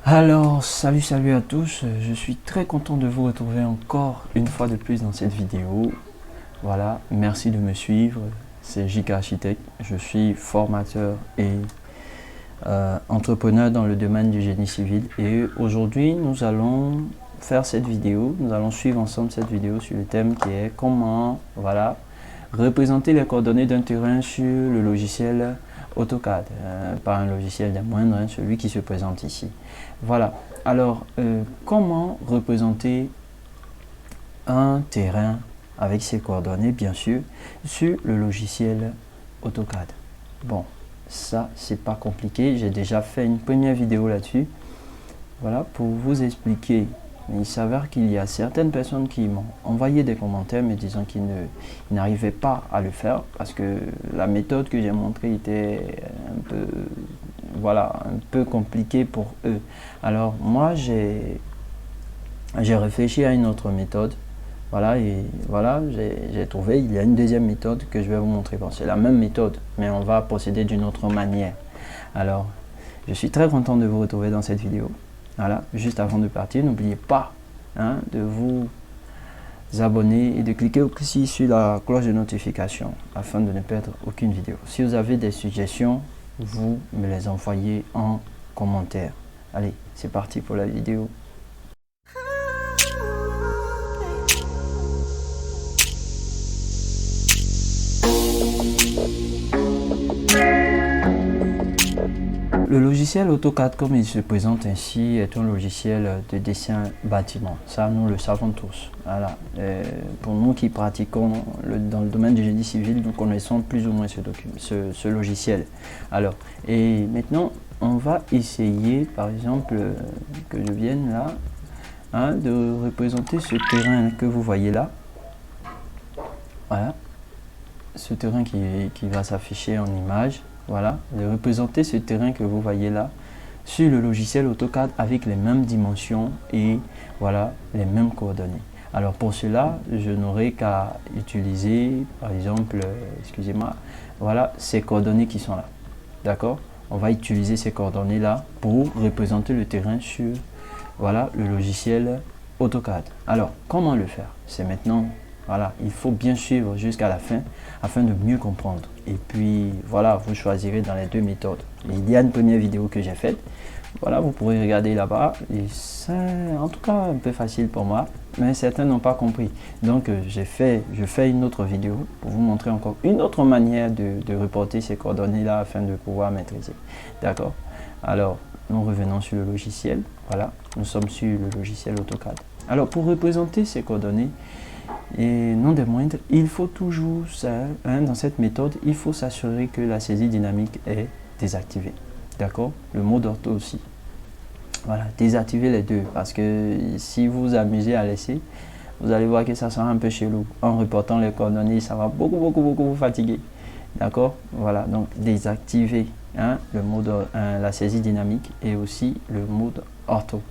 Alors, salut à tous, je suis très content de vous retrouver encore une fois de plus dans cette vidéo. Voilà, merci de me suivre, c'est JK Architecte, je suis formateur et entrepreneur dans le domaine du génie civil. Et aujourd'hui, nous allons faire cette vidéo, nous allons suivre ensemble cette vidéo sur le thème qui est comment, voilà, représenter les coordonnées d'un terrain sur le logiciel AutoCAD, pas un logiciel des moindres, celui qui se présente ici. Voilà, alors comment représenter un terrain avec ses coordonnées, bien sûr, sur le logiciel AutoCAD. Bon, ça c'est pas compliqué, j'ai déjà fait une première vidéo là-dessus. Voilà, pour vous expliquer. Il s'avère qu'il y a certaines personnes qui m'ont envoyé des commentaires me disant qu'ils n'arrivaient pas à le faire parce que la méthode que j'ai montrée était un peu, voilà, un peu compliquée pour eux. Alors moi j'ai réfléchi à une autre méthode. Voilà, et voilà, j'ai trouvé, il y a une deuxième méthode que je vais vous montrer. Bon, c'est la même méthode, mais on va procéder d'une autre manière. Alors, je suis très content de vous retrouver dans cette vidéo. Voilà, juste avant de partir, n'oubliez pas de vous abonner et de cliquer aussi sur la cloche de notification afin de ne perdre aucune vidéo. Si vous avez des suggestions, vous me les envoyez en commentaire. Allez, c'est parti pour la vidéo. Le logiciel AutoCAD, comme il se présente ainsi, est un logiciel de dessin bâtiment. Ça, nous le savons tous. Voilà. Pour nous qui pratiquons dans le domaine du génie civil, nous connaissons plus ou moins ce logiciel. Alors, et maintenant, on va essayer, par exemple, que je vienne là, de représenter ce terrain que vous voyez là. Voilà. Ce terrain qui va s'afficher en image. Voilà, de représenter ce terrain que vous voyez là sur le logiciel AutoCAD avec les mêmes dimensions et voilà, les mêmes coordonnées. Alors pour cela, je n'aurai qu'à utiliser, par exemple, excusez-moi, voilà, ces coordonnées qui sont là. D'accord? On va utiliser ces coordonnées là pour représenter le terrain sur voilà, le logiciel AutoCAD. Alors, comment le faire? C'est maintenant. Voilà, il faut bien suivre jusqu'à la fin afin de mieux comprendre. Et puis voilà, vous choisirez dans les deux méthodes. Il y a une première vidéo que j'ai faite. Voilà, vous pourrez regarder là-bas. Et c'est en tout cas un peu facile pour moi, mais certains n'ont pas compris. Donc je fais une autre vidéo pour vous montrer encore une autre manière de reporter ces coordonnées-là afin de pouvoir maîtriser. D'accord? Alors, nous revenons sur le logiciel. Voilà, nous sommes sur le logiciel AutoCAD. Alors, pour représenter ces coordonnées, et non des moindres, il faut toujours, dans cette méthode, il faut s'assurer que la saisie dynamique est désactivée. D'accord? Le mode ortho aussi. Voilà, désactivez les deux parce que si vous vous amusez à laisser, vous allez voir que ça sera un peu chelou. En reportant les coordonnées, ça va beaucoup vous fatiguer. D'accord? Voilà, donc désactivez le mode, la saisie dynamique et aussi le mode ortho.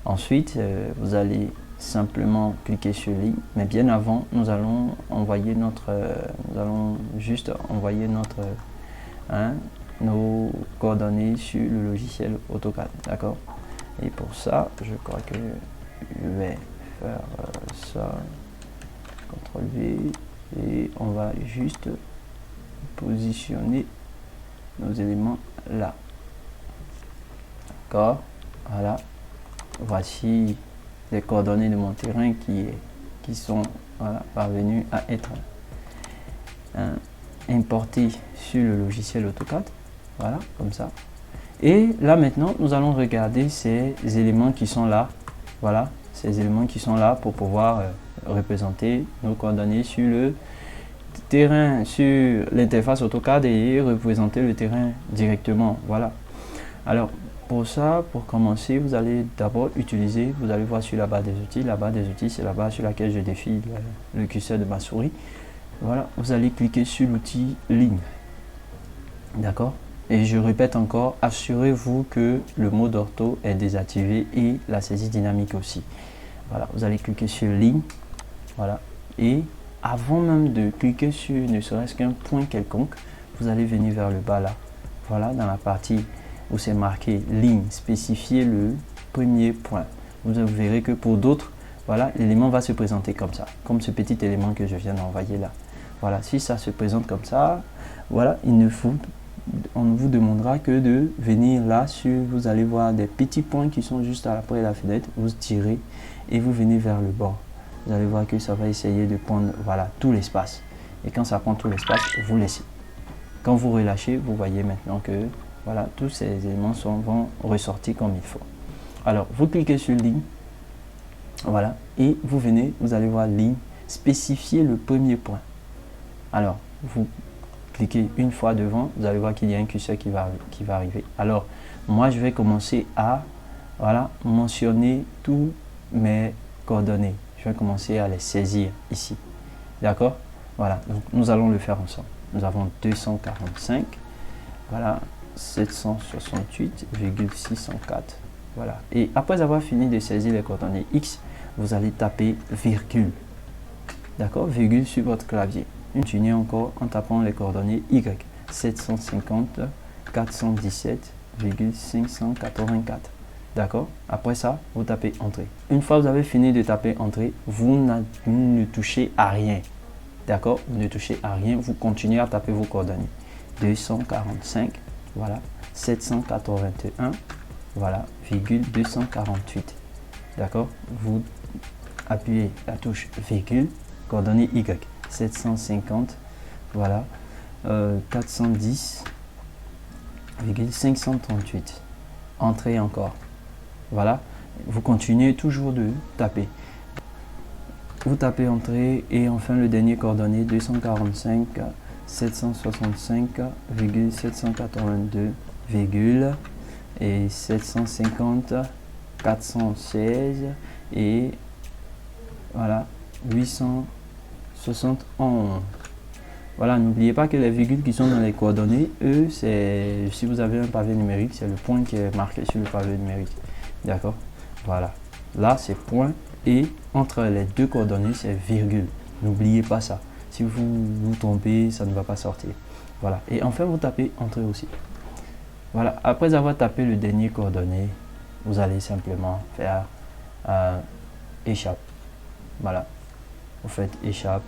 Ensuite, vous allez simplement cliquer sur ligne, mais bien avant nous allons envoyer juste envoyer nos coordonnées sur le logiciel AutoCAD. D'accord? Et pour ça, je crois que je vais faire ça, CTRL V, et on va juste positionner nos éléments là. D'accord? Voilà, voici les coordonnées de mon terrain qui sont voilà, parvenues à être importées sur le logiciel AutoCAD. Voilà, comme ça. Et là maintenant, nous allons regarder ces éléments qui sont là. Voilà, ces éléments qui sont là pour pouvoir représenter nos coordonnées sur le terrain, sur l'interface AutoCAD et représenter le terrain directement. Voilà. Alors, pour ça, pour commencer, vous allez d'abord utiliser, vous allez voir sur la barre des outils. La barre des outils, c'est la barre sur laquelle je défile le curseur de ma souris. Voilà, vous allez cliquer sur l'outil ligne. D'accord? Et je répète encore, assurez-vous que le mode ortho est désactivé et la saisie dynamique aussi. Voilà, vous allez cliquer sur ligne. Voilà. Et avant même de cliquer sur ne serait-ce qu'un point quelconque, vous allez venir vers le bas là. Voilà, dans la partie où c'est marqué ligne, spécifier le premier point. Vous verrez que pour d'autres, voilà, l'élément va se présenter comme ça, comme ce petit élément que je viens d'envoyer là. Voilà, si ça se présente comme ça, voilà, on ne vous demandera que de venir là sur, vous allez voir des petits points qui sont juste après la fenêtre, vous tirez et vous venez vers le bord. Vous allez voir que ça va essayer de prendre, voilà, tout l'espace. Et quand ça prend tout l'espace, vous laissez. Quand vous relâchez, vous voyez maintenant que, voilà, tous ces éléments vont ressortir comme il faut. Alors, vous cliquez sur ligne, voilà, et vous venez, vous allez voir ligne, spécifier le premier point. Alors, vous cliquez une fois devant, vous allez voir qu'il y a un curseur qui va arriver. Alors, moi, je vais commencer à, voilà, mentionner tous mes coordonnées. Je vais commencer à les saisir ici. D'accord? Voilà, donc nous allons le faire ensemble. Nous avons 245, voilà, 768,604. Voilà. Et après avoir fini de saisir les coordonnées X, vous allez taper virgule. D'accord? Virgule sur votre clavier. Continuez encore en tapant les coordonnées Y. 750, 417,584. D'accord? Après ça, vous tapez Entrée. Une fois que vous avez fini de taper Entrée, vous ne touchez à rien. D'accord? Vous ne touchez à rien. Vous continuez à taper vos coordonnées. 245, voilà. 781, voilà, virgule 248. D'accord? Vous appuyez la touche virgule, coordonnée Y. 750, voilà, 410,538. Entrée encore. Voilà, vous continuez toujours de taper. Vous tapez Entrée et enfin le dernier coordonnée 245 765,782, et 750 416 et voilà 871. Voilà, n'oubliez pas que les virgules qui sont dans les coordonnées, eux, c'est si vous avez un pavé numérique, c'est le point qui est marqué sur le pavé numérique. D'accord? Voilà. Là, c'est point et entre les deux coordonnées, c'est virgule. N'oubliez pas ça. Si vous vous trompez, ça ne va pas sortir. Voilà. Et enfin, vous tapez Entrée aussi. Voilà. Après avoir tapé le dernier coordonné, vous allez simplement faire échappe. Voilà. Vous faites échappe.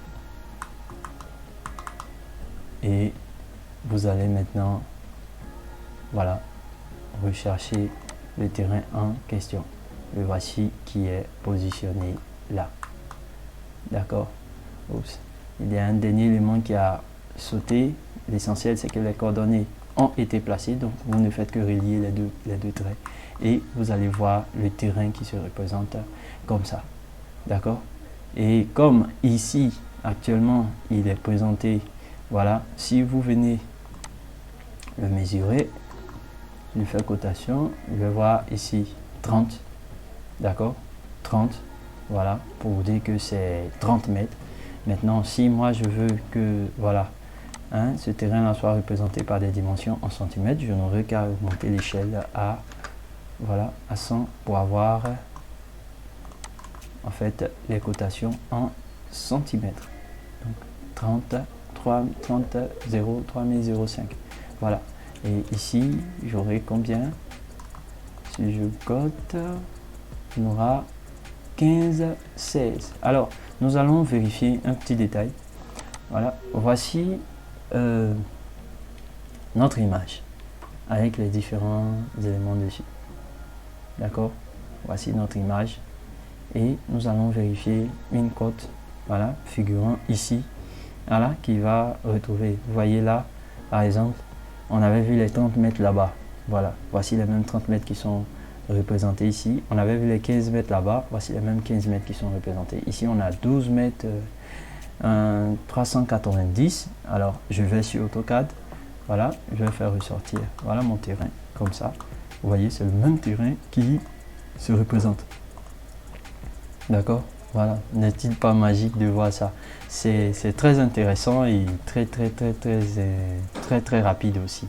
Et vous allez maintenant, voilà, rechercher le terrain en question. Le voici qui est positionné là. D'accord? Oups. Il y a un dernier élément qui a sauté. L'essentiel, c'est que les coordonnées ont été placées. Donc, vous ne faites que relier les deux traits. Et vous allez voir le terrain qui se représente comme ça. D'accord? Et comme ici, actuellement, il est présenté, voilà, si vous venez le mesurer, je fais cotation, je vais voir ici 30. D'accord? 30. Voilà, pour vous dire que c'est 30 mètres. Maintenant, si moi je veux que, voilà, hein, ce terrain-là soit représenté par des dimensions en centimètres, je n'aurai qu'à augmenter l'échelle à, voilà, à 100 pour avoir, en fait, les cotations en centimètres. Donc, 30, 0, 3005. Voilà. Et ici, j'aurai combien? Si je cote, on aura 15, 16. Alors, nous allons vérifier un petit détail. Voilà, voici notre image avec les différents éléments dessus. D'accord? Voici notre image et nous allons vérifier une cote, voilà, figurant ici, voilà, qui va retrouver. Vous voyez là, par exemple, on avait vu les 30 mètres là-bas. Voilà, voici les mêmes 30 mètres qui sont représentés ici. On avait vu les 15 mètres là-bas. Voici les mêmes 15 mètres qui sont représentés. Ici, on a 12 mètres 390. Alors, je vais sur AutoCAD. Voilà, je vais faire ressortir. Voilà mon terrain, comme ça. Vous voyez, c'est le même terrain qui se représente. D'accord? Voilà, n'est-il pas magique de voir ça? C'est très intéressant et très rapide aussi.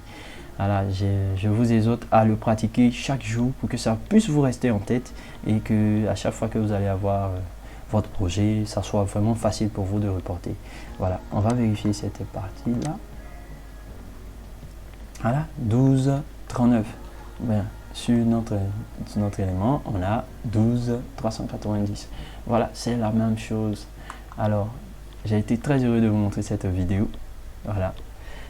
Voilà, je vous exhorte à le pratiquer chaque jour pour que ça puisse vous rester en tête et que à chaque fois que vous allez avoir votre projet, ça soit vraiment facile pour vous de reporter. Voilà, on va vérifier cette partie-là. Voilà, 12, 39. ben, sur notre élément, on a 12 390. Voilà, c'est la même chose. Alors, j'ai été très heureux de vous montrer cette vidéo. Voilà.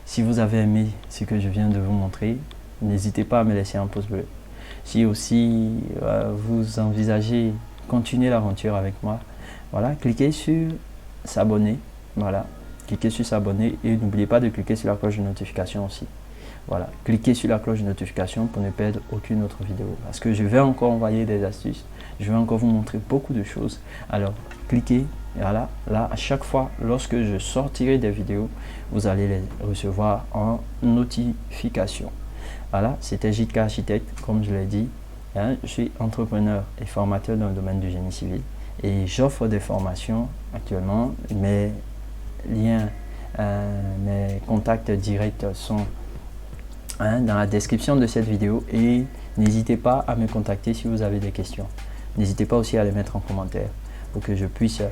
Si vous avez aimé ce que je viens de vous montrer, n'hésitez pas à me laisser un pouce bleu. Si aussi vous envisagez continuer l'aventure avec moi, voilà, cliquez sur s'abonner. Voilà, cliquez sur s'abonner et n'oubliez pas de cliquer sur la cloche de notification aussi. Voilà, cliquez sur la cloche de notification pour ne perdre aucune autre vidéo. Parce que je vais encore envoyer des astuces. Je vais encore vous montrer beaucoup de choses. Alors, cliquez. Voilà, là, à chaque fois, lorsque je sortirai des vidéos, vous allez les recevoir en notification. Voilà, c'était JK Architecte, comme je l'ai dit. Hein, je suis entrepreneur et formateur dans le domaine du génie civil. Et j'offre des formations actuellement. Mes liens, mes contacts directs sont dans la description de cette vidéo et n'hésitez pas à me contacter si vous avez des questions. N'hésitez pas aussi à les mettre en commentaire pour que je puisse,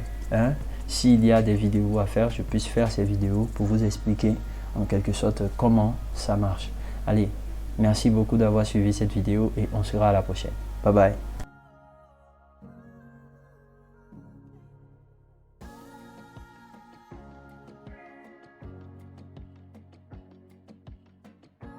s'il y a des vidéos à faire, je puisse faire ces vidéos pour vous expliquer en quelque sorte comment ça marche. Allez, merci beaucoup d'avoir suivi cette vidéo et on se verra à la prochaine. Bye bye.